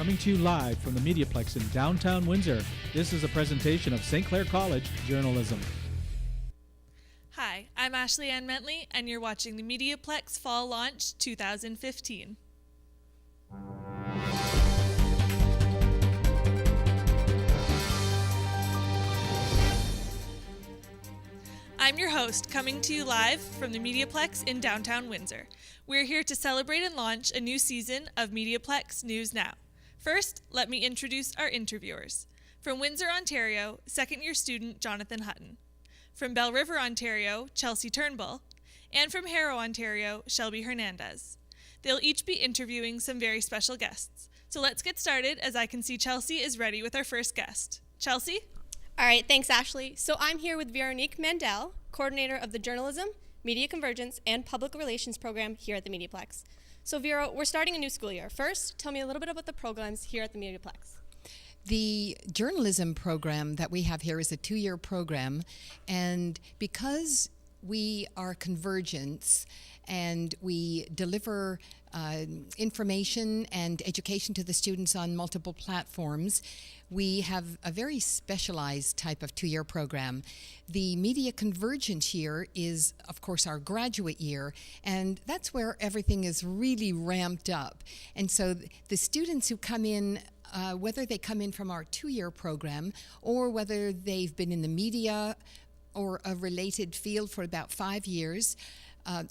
Coming to you live from the MediaPlex in downtown Windsor, this is a presentation of St. Clair College Journalism. Hi, I'm Ashley Ann Mentley, and you're watching the MediaPlex Fall Launch 2015. I'm your host, coming to you live from the MediaPlex in downtown Windsor. We're here to celebrate and launch a new season of MediaPlex News Now. First, let me introduce our interviewers. From Windsor, Ontario, second-year student Jonathan Hutton. From Bell River, Ontario, Chelsea Turnbull. And from Harrow, Ontario, Shelby Hernandez. They'll each be interviewing some very special guests. So let's get started, as I can see Chelsea is ready with our first guest. Chelsea? All right, thanks, Ashley. So I'm here with Veronique Mandel, coordinator of the Journalism, Media Convergence, and Public Relations program here at the MediaPlex. So Vero, we're starting a new school year. First, tell me a little bit about the programs here at the MediaPlex. The journalism program that we have here is a 2-year program, and because we are convergence and we deliver information and education to the students on multiple platforms, we have a very specialized type of 2-year program. The Media Convergence year is, of course, our graduate year, and that's where everything is really ramped up. And so the students who come in, whether they come in from our 2-year program or whether they've been in the media or a related field for about 5 years,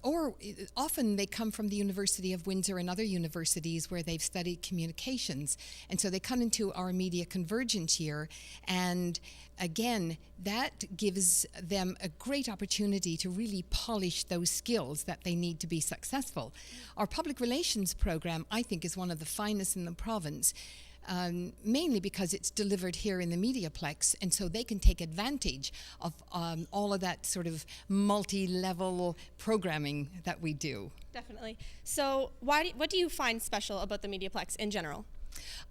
or often they come from the University of Windsor and other universities where they've studied communications. And so they come into our Media Convergence year, and again, that gives them a great opportunity to really polish those skills that they need to be successful. Our public relations program, I think, is one of the finest in the province. Mainly because it's delivered here in the MediaPlex, and so they can take advantage of all of that sort of multi-level programming that we do. Definitely. So what do you find special about the MediaPlex in general?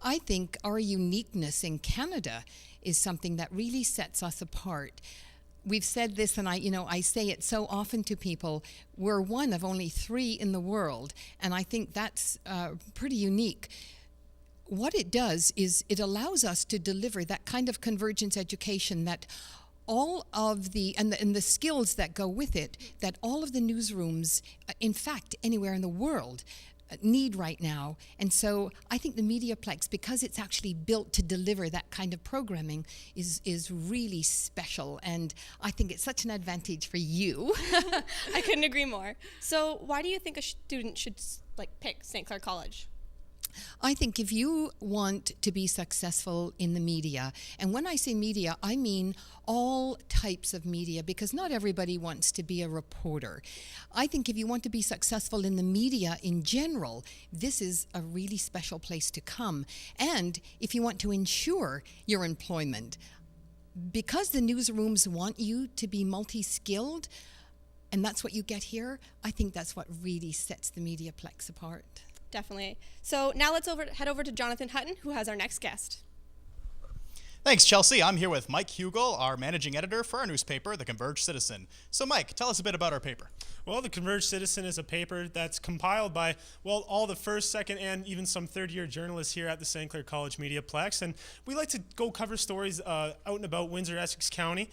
I think our uniqueness in Canada is something that really sets us apart. We've said this, and I say it so often to people, we're one of only 3 in the world, and I think that's pretty unique. What it does is it allows us to deliver that kind of convergence education that all of the skills that go with it, that all of the newsrooms, in fact, anywhere in the world, need right now. And so I think the MediaPlex, because it's actually built to deliver that kind of programming, is really special. And I think it's such an advantage for you. I couldn't agree more. So why do you think a student should pick St. Clair College? I think if you want to be successful in the media, and when I say media, I mean all types of media, because not everybody wants to be a reporter. I think if you want to be successful in the media in general, this is a really special place to come. And if you want to ensure your employment, because the newsrooms want you to be multi-skilled, and that's what you get here, I think that's what really sets the MediaPlex apart. Definitely. So now let's head over to Jonathan Hutton, who has our next guest. Thanks, Chelsea. I'm here with Mike Hugel, our managing editor for our newspaper, The Converged Citizen. So, Mike, tell us a bit about our paper. Well, The Converged Citizen is a paper that's compiled by, all the first, second, and even some third-year journalists here at the St. Clair College MediaPlex. And we like to go cover stories out and about Windsor, Essex County.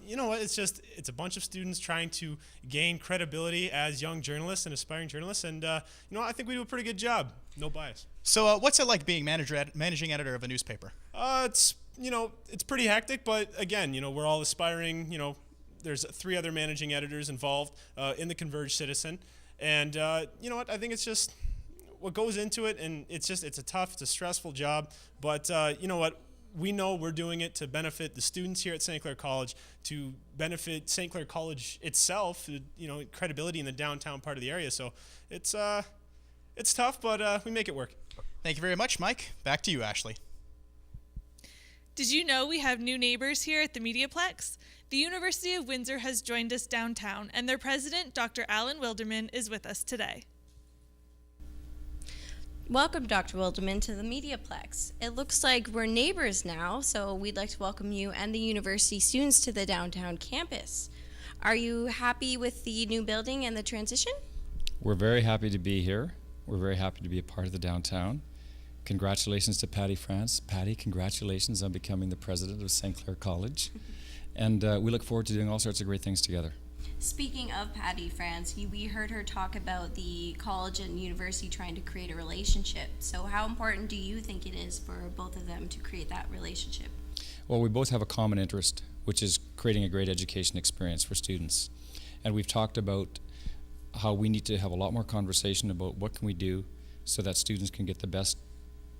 You know what? It's a bunch of students trying to gain credibility as young journalists and aspiring journalists. And, I think we do a pretty good job. No bias. So, what's it like being managing editor of a newspaper? It's pretty hectic, but again, we're all aspiring, there's 3 other managing editors involved in the Converged Citizen. And you know what, I think it's just what goes into it, and it's a stressful job, but you know what, we know we're doing it to benefit the students here at St. Clair College, to benefit St. Clair College itself, credibility in the downtown part of the area. So it's tough, but we make it work. Thank you very much, Mike. Back to you, Ashley. Did you know we have new neighbors here at the MediaPlex? The University of Windsor has joined us downtown, and their president, Dr. Alan Wilderman, is with us today. Welcome, Dr. Wilderman, to the MediaPlex. It looks like we're neighbors now, so we'd like to welcome you and the university students to the downtown campus. Are you happy with the new building and the transition? We're very happy to be here. We're very happy to be a part of the downtown. Congratulations to Patty France. Patty, congratulations on becoming the president of St. Clair College. And we look forward to doing all sorts of great things together. Speaking of Patty France, we heard her talk about the college and university trying to create a relationship. So how important do you think it is for both of them to create that relationship? Well, we both have a common interest, which is creating a great education experience for students. And we've talked about how we need to have a lot more conversation about what can we do so that students can get the best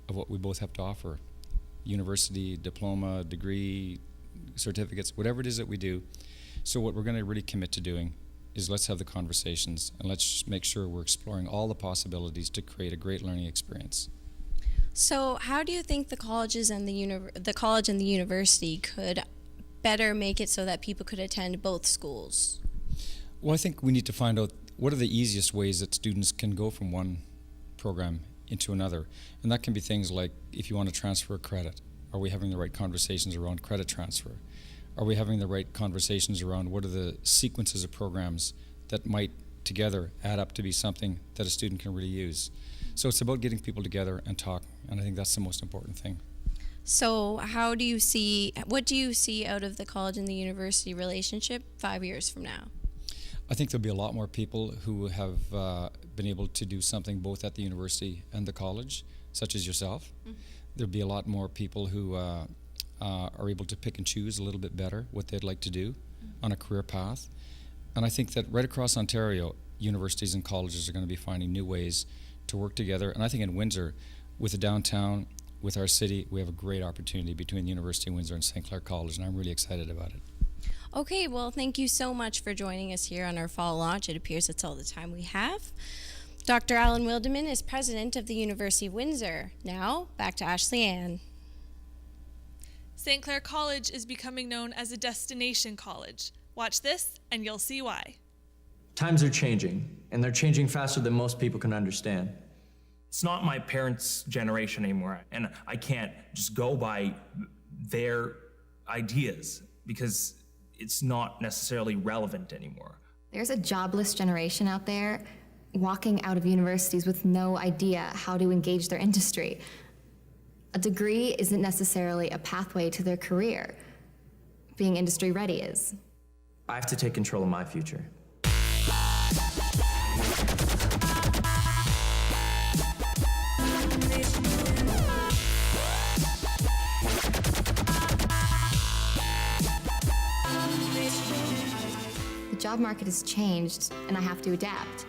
of what we both have to offer. University, diploma, degree, certificates, whatever it is that we do. So what we're going to really commit to doing is let's have the conversations and let's make sure we're exploring all the possibilities to create a great learning experience. So how do you think the colleges and the college and the university could better make it so that people could attend both schools? Well, I think we need to find out what are the easiest ways that students can go from one program into another. And that can be things like if you want to transfer a credit, are we having the right conversations around credit transfer? Are we having the right conversations around what are the sequences of programs that might together add up to be something that a student can really use? So it's about getting people together and talk, and I think that's the most important thing. So what do you see out of the college and the university relationship 5 years from now? I think there'll be a lot more people who have been able to do something both at the university and the college, such as yourself. Mm-hmm. There'll be a lot more people who are able to pick and choose a little bit better what they'd like to do on a career path. And I think that right across Ontario, universities and colleges are going to be finding new ways to work together. And I think in Windsor, with the downtown, with our city, we have a great opportunity between the University of Windsor and St. Clair College, and I'm really excited about it. Okay, well, thank you so much for joining us here on our fall launch. It appears that's all the time we have. Dr. Alan Wilderman is president of the University of Windsor. Now, back to Ashley Ann. St. Clair College is becoming known as a destination college. Watch this, and you'll see why. Times are changing, and they're changing faster than most people can understand. It's not my parents' generation anymore, and I can't just go by their ideas because it's not necessarily relevant anymore. There's a jobless generation out there walking out of universities with no idea how to engage their industry. A degree isn't necessarily a pathway to their career. Being industry ready is. I have to take control of my future. The job market has changed, and I have to adapt.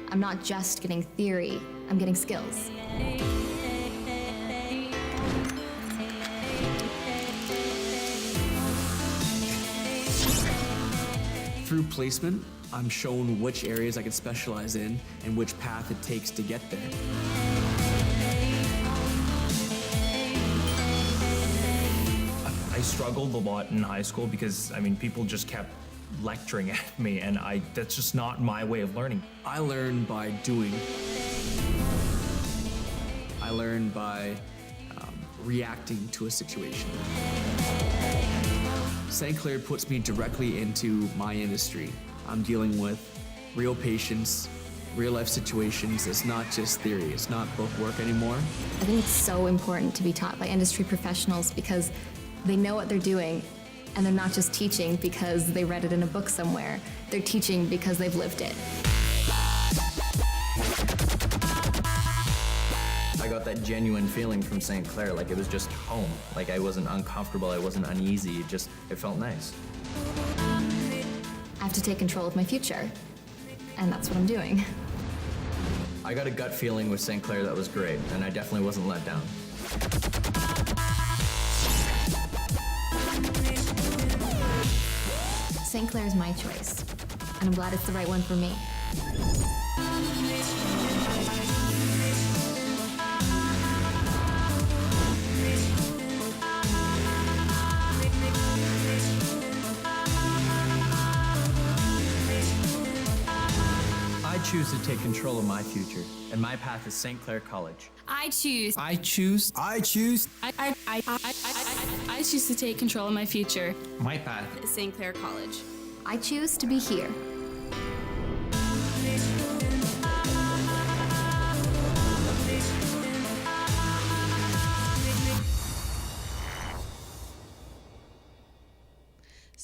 I'm not just getting theory, I'm getting skills. Through placement, I'm shown which areas I can specialize in and which path it takes to get there. I struggled a lot in high school because, people just kept lecturing at me, and that's just not my way of learning. I learn by doing. I learn by reacting to a situation. St. Clair puts me directly into my industry. I'm dealing with real patients, real life situations. It's not just theory, it's not book work anymore. I think it's so important to be taught by industry professionals because they know what they're doing, and they're not just teaching because they read it in a book somewhere. They're teaching because they've lived it. I got that genuine feeling from St. Clair, like it was just home. Like I wasn't uncomfortable, I wasn't uneasy, it felt nice. I have to take control of my future, and that's what I'm doing. I got a gut feeling with St. Clair that was great, and I definitely wasn't let down. St. Clair is my choice, and I'm glad it's the right one for me. I choose to take control of my future, and my path is St. Clair College. I choose to take control of my future. My path is St. Clair College. I choose to be here.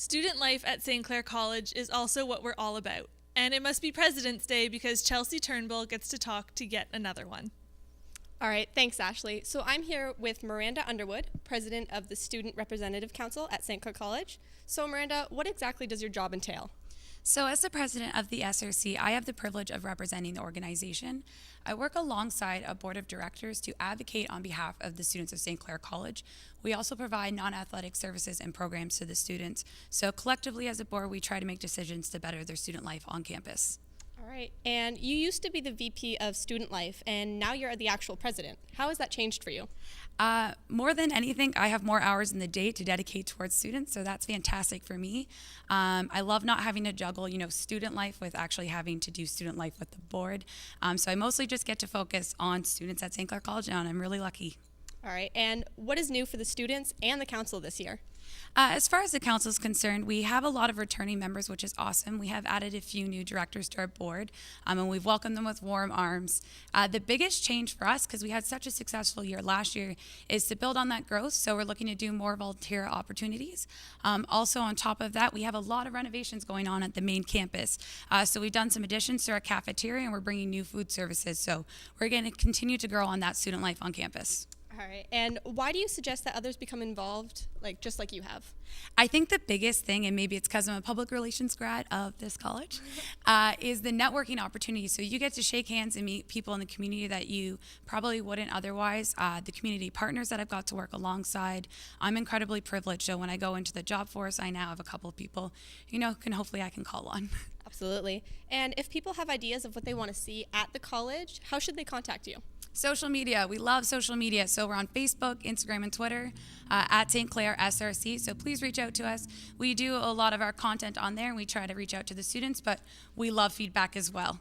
student life at St. Clair College is also what we're all about. And it must be President's Day because Chelsea Turnbull gets to talk to yet another one. All right, thanks, Ashley. So I'm here with Miranda Underwood, president of the Student Representative Council at St. Clair College. So Miranda, what exactly does your job entail? So as the president of the SRC, I have the privilege of representing the organization. I work alongside a board of directors to advocate on behalf of the students of St. Clair College. We also provide non-athletic services and programs to the students. So collectively as a board, we try to make decisions to better their student life on campus. All right, and you used to be the VP of Student Life, and now you're the actual president. How has that changed for you? More than anything, I have more hours in the day to dedicate towards students, so that's fantastic for me. I love not having to juggle, student life with actually having to do student life with the board. So I mostly just get to focus on students at St. Clair College now, and I'm really lucky. All right, and what is new for the students and the council this year? As far as the council is concerned, we have a lot of returning members, which is awesome. We have added a few new directors to our board, and we've welcomed them with warm arms. The biggest change for us, because we had such a successful year last year, is to build on that growth, so we're looking to do more volunteer opportunities. Also, on top of that, we have a lot of renovations going on at the main campus. So we've done some additions to our cafeteria, and we're bringing new food services. So we're going to continue to grow on that student life on campus. All right, and why do you suggest that others become involved, just like you have? I think the biggest thing, and maybe it's because I'm a public relations grad of this college, is the networking opportunity. So you get to shake hands and meet people in the community that you probably wouldn't otherwise. The community partners that I've got to work alongside, I'm incredibly privileged. So when I go into the job force, I now have a couple of people, hopefully I can call on. Absolutely. And if people have ideas of what they want to see at the college, how should they contact you? Social media. We love social media. So we're on Facebook, Instagram, and Twitter at St. Clair SRC. So please reach out to us. We do a lot of our content on there, and we try to reach out to the students, but we love feedback as well.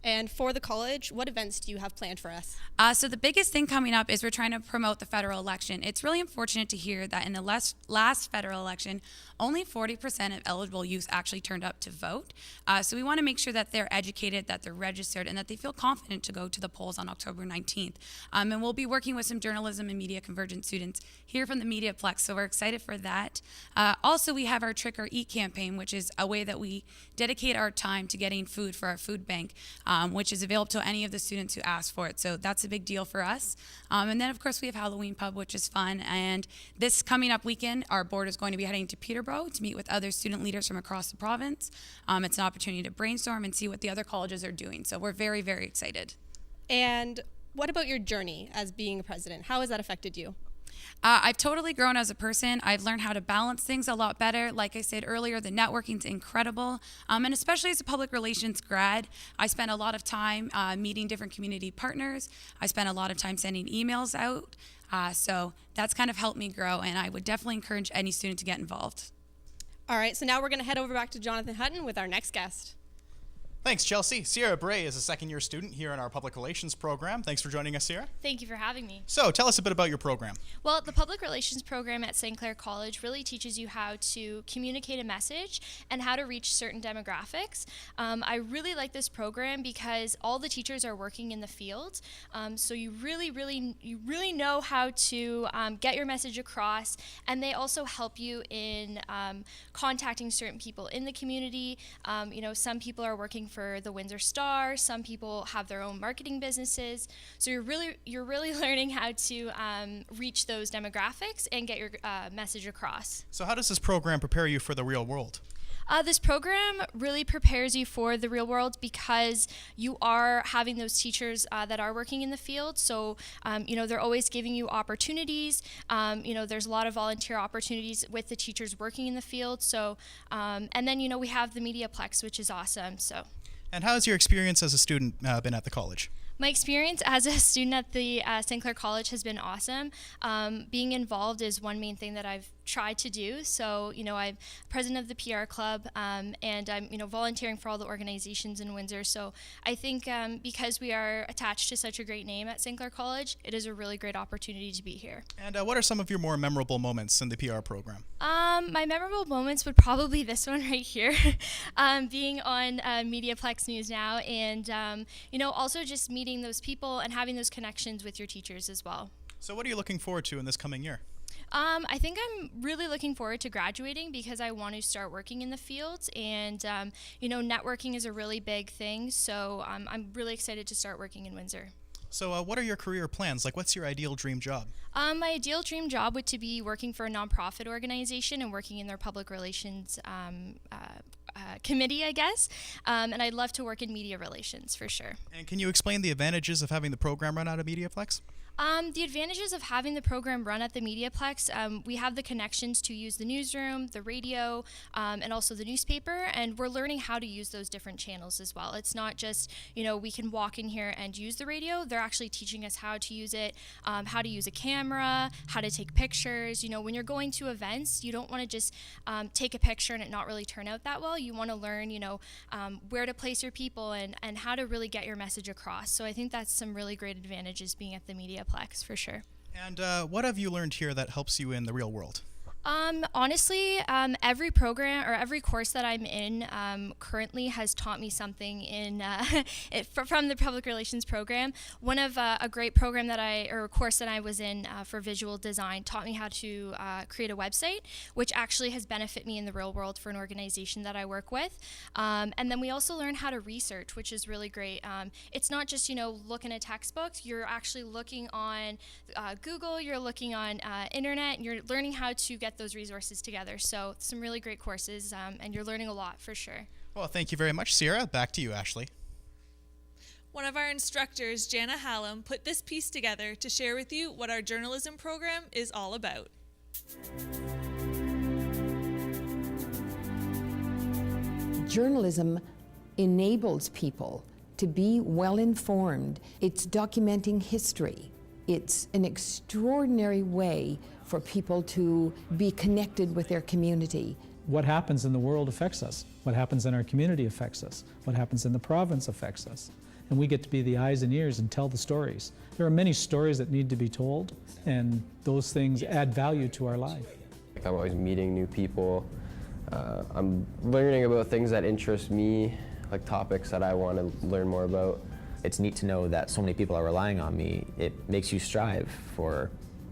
And for the college, what events do you have planned for us? So the biggest thing coming up is we're trying to promote the federal election. It's really unfortunate to hear that in the last federal election, only 40% of eligible youth actually turned up to vote. So we want to make sure that they're educated, that they're registered, and that they feel confident to go to the polls on October 19th. And we'll be working with some journalism and media convergent students here from the MediaPlex, so we're excited for that. Also, we have our Trick or Eat campaign, which is a way that we dedicate our time to getting food for our food bank, which is available to any of the students who ask for it. So that's a big deal for us. And then, of course, we have Halloween Pub, which is fun. And this coming up weekend, our board is going to be heading to Peterborough to meet with other student leaders from across the province. It's an opportunity to brainstorm and see what the other colleges are doing. So we're very, very excited. And what about your journey as being a president? How has that affected you? I've totally grown as a person. I've learned how to balance things a lot better. Like I said earlier, the networking's incredible. And especially as a public relations grad, I spent a lot of time meeting different community partners. I spent a lot of time sending emails out. So that's kind of helped me grow, and I would definitely encourage any student to get involved. All right, so now we're going to head over back to Jonathan Hutton with our next guest. Thanks, Chelsea. Sierra Bray is a second-year student here in our public relations program. Thanks for joining us, Sierra. Thank you for having me. So, tell us a bit about your program. Well, the public relations program at St. Clair College really teaches you how to communicate a message and how to reach certain demographics. I really like this program because all the teachers are working in the field, so you really know how to get your message across, and they also help you in contacting certain people in the community. Some people are working for the Windsor Star. Some people have their own marketing businesses. So you're really learning how to reach those demographics and get your message across. So how does this program prepare you for the real world? This program really prepares you for the real world because you are having those teachers that are working in the field. So, they're always giving you opportunities. There's a lot of volunteer opportunities with the teachers working in the field. So, and then, we have the MediaPlex, which is awesome. So. And how has your experience as a student been at the college? My experience as a student at the St. Clair College has been awesome. Being involved is one main thing that I've tried to do. So, I'm president of the PR club, and I'm, volunteering for all the organizations in Windsor. So I think because we are attached to such a great name at St. Clair College, it is a really great opportunity to be here. And what are some of your more memorable moments in the PR program? My memorable moments would probably be this one right here, being on MediaPlex News Now, and also just meeting those people and having those connections with your teachers as well. So what are you looking forward to in this coming year? I think I'm really looking forward to graduating because I want to start working in the field, and networking is a really big thing, so I'm really excited to start working in Windsor. So what are your career plans? Like, what's your ideal dream job? My ideal dream job would to be working for a nonprofit organization and working in their public relations committee, I guess. And I'd love to work in media relations for sure. And can you explain the advantages of having the program run out of MediaPlex? The advantages of having the program run at the MediaPlex, we have the connections to use the newsroom, the radio, and also the newspaper, and we're learning how to use those different channels as well. It's not just, we can walk in here and use the radio. They're actually teaching us how to use it, how to use a camera, how to take pictures. When you're going to events, you don't want to just take a picture and it not really turn out that well. You want to learn, where to place your people and how to really get your message across. So I think that's some really great advantages being at the MediaPlex for sure. And what have you learned here that helps you in the real world? Honestly, every program or every course that I'm in currently has taught me something from the public relations program. One of a great program or course that I was in for visual design taught me how to create a website, which actually has benefited me in the real world for an organization that I work with. And then we also learn how to research, which is really great. It's not just, looking at textbooks. You're actually looking on Google, you're looking on internet, and you're learning how to get those resources together. So some really great courses, and you're learning a lot for sure. Well, thank you very much, Sierra. Back to you, Ashley. One of our instructors, Jana Hallam, put this piece together to share with you what our journalism program is all about. Journalism enables people to be well informed. It's documenting history. It's an extraordinary way for people to be connected with their community. What happens in the world affects us. What happens in our community affects us. What happens in the province affects us. And we get to be the eyes and ears and tell the stories. There are many stories that need to be told, and those things add value to our life. I'm always meeting new people. I'm learning about things that interest me, like topics that I want to learn more about. It's neat to know that so many people are relying on me. It makes you strive for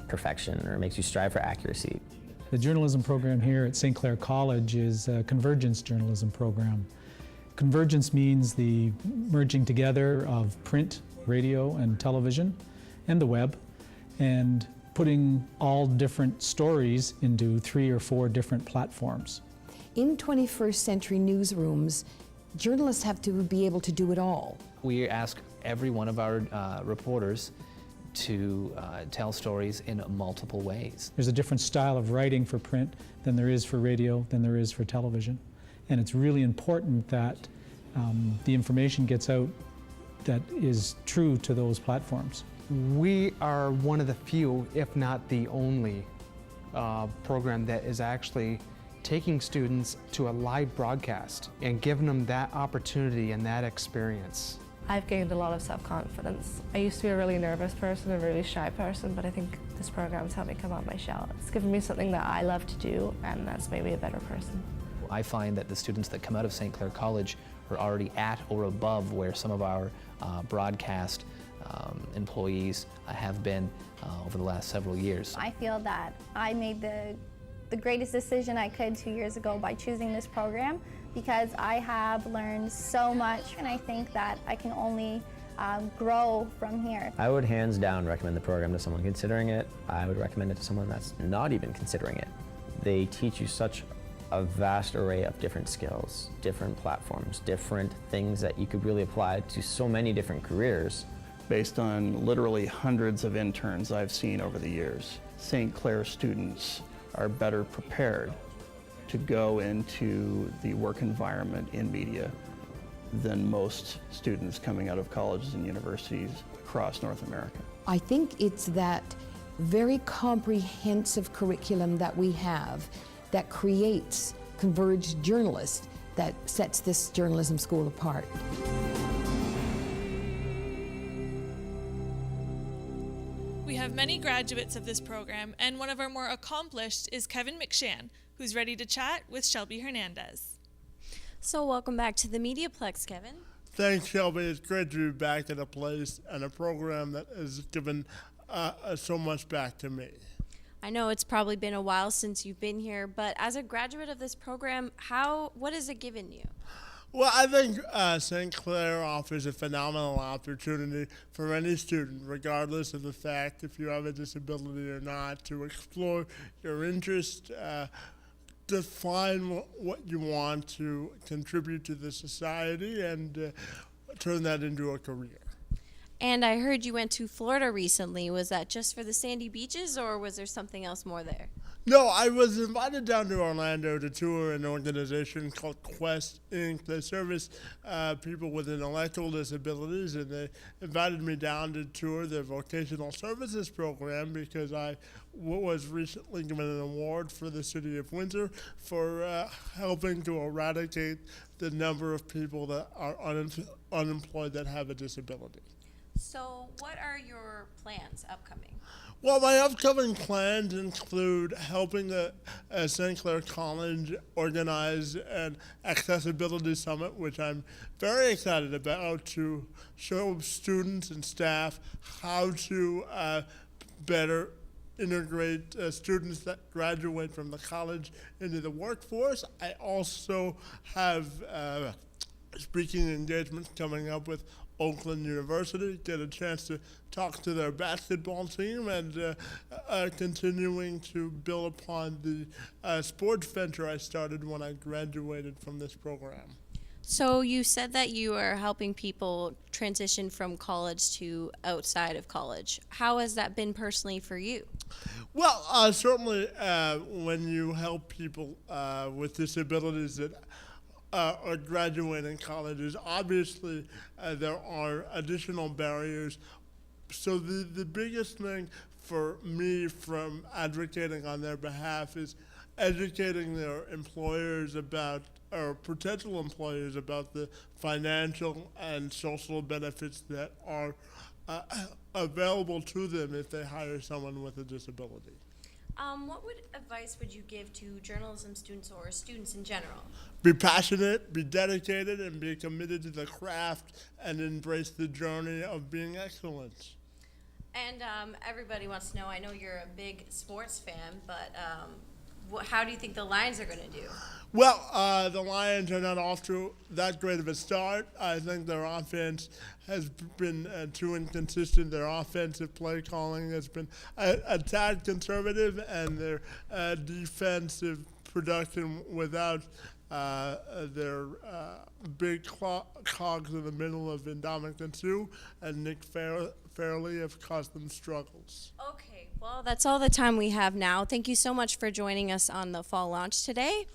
perfection, or it makes you strive for accuracy. The journalism program here at St. Clair College is a convergence journalism program. Convergence means the merging together of print, radio, and television, and the web, and putting all different stories into 3 or 4 different platforms. In 21st century newsrooms, journalists have to be able to do it all. We ask every one of our reporters to tell stories in multiple ways. There's a different style of writing for print than there is for radio, than there is for television. And it's really important that the information gets out that is true to those platforms. We are one of the few, if not the only, program that is actually taking students to a live broadcast and giving them that opportunity and that experience. I've gained a lot of self-confidence. I used to be a really nervous person, a really shy person, but I think this program's helped me come out my shell. It's given me something that I love to do, and that's made me a better person. I find that the students that come out of St. Clair College are already at or above where some of our broadcast employees have been over the last several years. I feel that I made the greatest decision I could 2 years ago by choosing this program, because I have learned so much, and I think that I can only grow from here. I would hands down recommend the program to someone considering it. I would recommend it to someone that's not even considering it. They teach you such a vast array of different skills, different platforms, different things that you could really apply to so many different careers. Based on literally hundreds of interns I've seen over the years, St. Clair students are better prepared to go into the work environment in media than most students coming out of colleges and universities across North America. I think it's that very comprehensive curriculum that we have that creates converged journalists that sets this journalism school apart. We have many graduates of this program, and one of our more accomplished is Kevin McShann, who's ready to chat with Shelby Hernandez. So welcome back to the MediaPlex, Kevin. Thanks, Shelby. It's great to be back at a place and a program that has given so much back to me. I know it's probably been a while since you've been here, but as a graduate of this program, what has it given you? Well, I think St. Clair offers a phenomenal opportunity for any student, regardless of the fact if you have a disability or not, to explore your interest, define what you want to contribute to the society, and turn that into a career. And I heard you went to Florida recently. Was that just for the sandy beaches, or was there something else more there? No, I was invited down to Orlando to tour an organization called Quest Inc. They service people with intellectual disabilities, and they invited me down to tour their vocational services program because I was recently given an award for the city of Windsor for helping to eradicate the number of people that are unemployed that have a disability. So what are your plans upcoming? Well, my upcoming plans include helping the St. Clair College organize an accessibility summit, which I'm very excited about, to show students and staff how to better integrate students that graduate from the college into the workforce. I also have speaking engagements coming up with Oakland University, get a chance to talk to their basketball team, and continuing to build upon the sports venture I started when I graduated from this program. So you said that you are helping people transition from college to outside of college. How has that been personally for you? Well, certainly when you help people with disabilities that are graduating colleges, obviously there are additional barriers. So the biggest thing for me from advocating on their behalf is educating their employers about, or potential employers about, the financial and social benefits that are available to them if they hire someone with a disability. What advice would you give to journalism students or students in general? Be passionate, be dedicated, and be committed to the craft, and embrace the journey of being excellent. And everybody wants to know, I know you're a big sports fan, but how do you think the Lions are going to do? Well, the Lions are not off to that great of a start. I think their offense has been too inconsistent. Their offensive play calling has been a tad conservative, and their defensive production without their big cogs in the middle of Ndamukong Suh and Nick Fairley have caused them struggles. Okay, well, that's all the time we have now. Thank you so much for joining us on the fall launch today.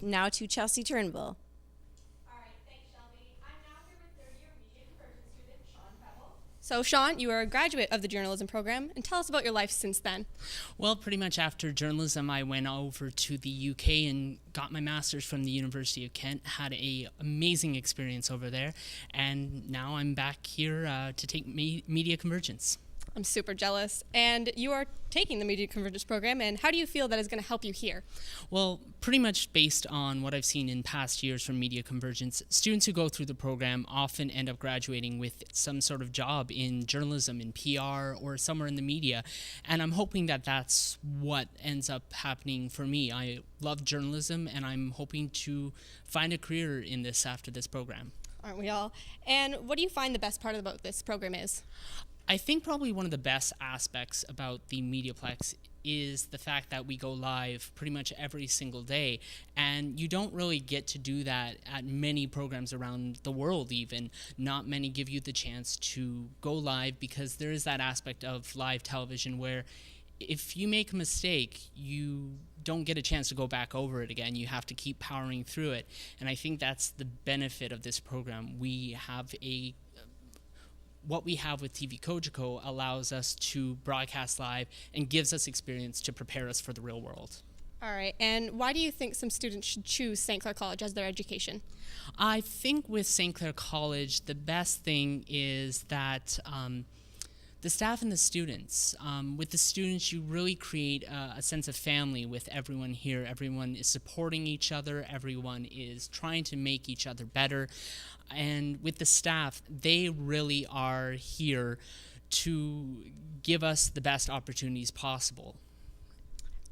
Now to Chelsea Turnbull. So, Sean, you are a graduate of the journalism program, and tell us about your life since then. Well, pretty much after journalism, I went over to the UK and got my master's from the University of Kent, had an amazing experience over there, and now I'm back here to take media convergence. I'm super jealous. And you are taking the Media Convergence program, and how do you feel that is going to help you here? Well, pretty much based on what I've seen in past years from Media Convergence, students who go through the program often end up graduating with some sort of job in journalism, in PR, or somewhere in the media. And I'm hoping that that's what ends up happening for me. I love journalism, and I'm hoping to find a career in this after this program. Aren't we all? And what do you find the best part about this program is? I think probably one of the best aspects about the MediaPlex is the fact that we go live pretty much every single day, and you don't really get to do that at many programs around the world even. Not many give you the chance to go live because there is that aspect of live television where if you make a mistake, you don't get a chance to go back over it again. You have to keep powering through it, and I think that's the benefit of this program. We have what we have with TV Kojiko allows us to broadcast live and gives us experience to prepare us for the real world. All right, and why do you think some students should choose St. Clair College as their education? I think with St. Clair College, the best thing is that the staff and the students. With the students, you really create a sense of family with everyone here. Everyone is supporting each other. Everyone is trying to make each other better. And with the staff, they really are here to give us the best opportunities possible.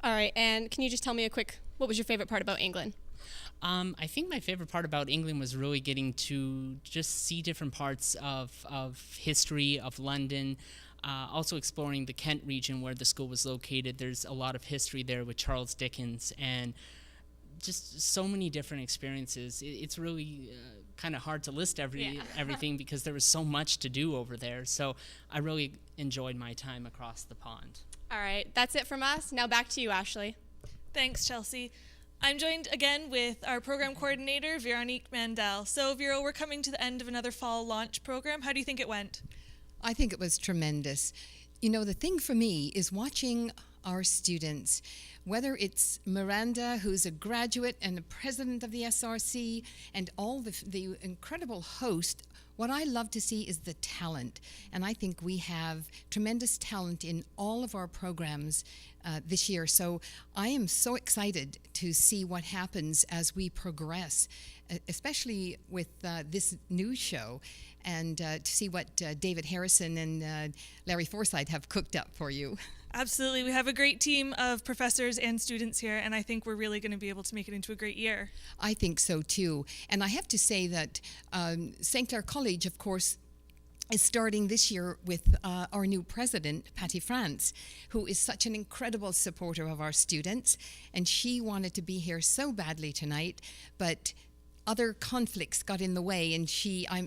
All right, and can you just tell me what was your favorite part about England? I think my favorite part about England was really getting to just see different parts of history of London, also exploring the Kent region where the school was located. There's a lot of history there with Charles Dickens and just so many different experiences. It's really kind of hard to list everything because there was so much to do over there. So I really enjoyed my time across the pond. All right, that's it from us. Now back to you, Ashley. Thanks, Chelsea. I'm joined again with our program coordinator, Veronique Mandel. So, Vero, we're coming to the end of another fall launch program. How do you think it went? I think it was tremendous. You know, the thing for me is watching our students, whether it's Miranda, who's a graduate and the president of the SRC, and all the incredible host. What I love to see is the talent, and I think we have tremendous talent in all of our programs this year. So I am so excited to see what happens as we progress, especially with this new show, and to see what David Harrison and Larry Forsythe have cooked up for you. Absolutely. We have a great team of professors and students here, and I think we're really going to be able to make it into a great year. I think so, too. And I have to say that St. Clair College, of course, is starting this year with our new president, Patty France, who is such an incredible supporter of our students. And she wanted to be here so badly tonight, but other conflicts got in the way, and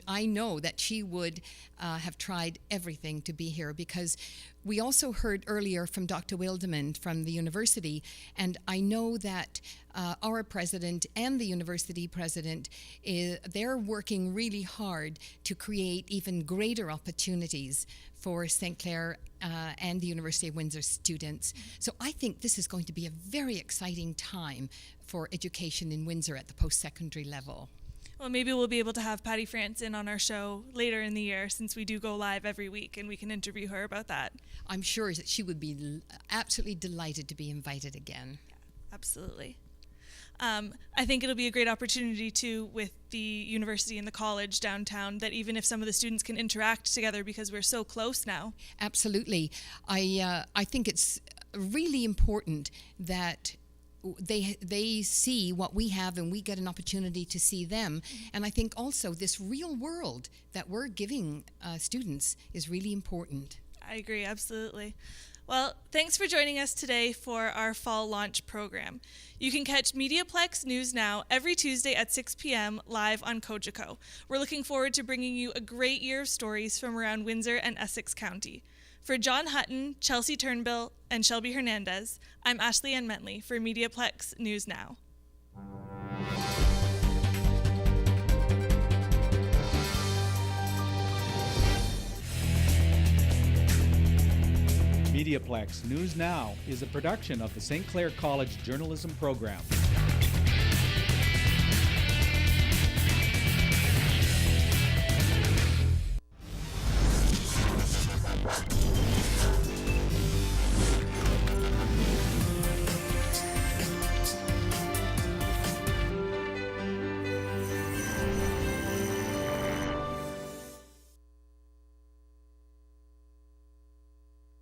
I know that she would have tried everything to be here, because we also heard earlier from Dr. Wildeman from the university, and I know that our president and the university president, they're working really hard to create even greater opportunities for St. Clair and the University of Windsor students. So I think this is going to be a very exciting time for education in Windsor at the post-secondary level. Well, maybe we'll be able to have Patty France in on our show later in the year, since we do go live every week, and we can interview her about that. I'm sure that she would be absolutely delighted to be invited again. Yeah, absolutely. I think it'll be a great opportunity, too, with the university and the college downtown, that even if some of the students can interact together because we're so close now. Absolutely. I think it's really important that they see what we have and we get an opportunity to see them. And I think also this real world that we're giving students is really important. I agree, absolutely. Well, thanks for joining us today for our fall launch program. You can catch MediaPlex News Now every Tuesday at 6 p.m. live on Cogeco. We're looking forward to bringing you a great year of stories from around Windsor and Essex County. For John Hutton, Chelsea Turnbull, and Shelby Hernandez, I'm Ashley Ann Mentley for MediaPlex News Now. MediaPlex News Now is a production of the St. Clair College Journalism Program.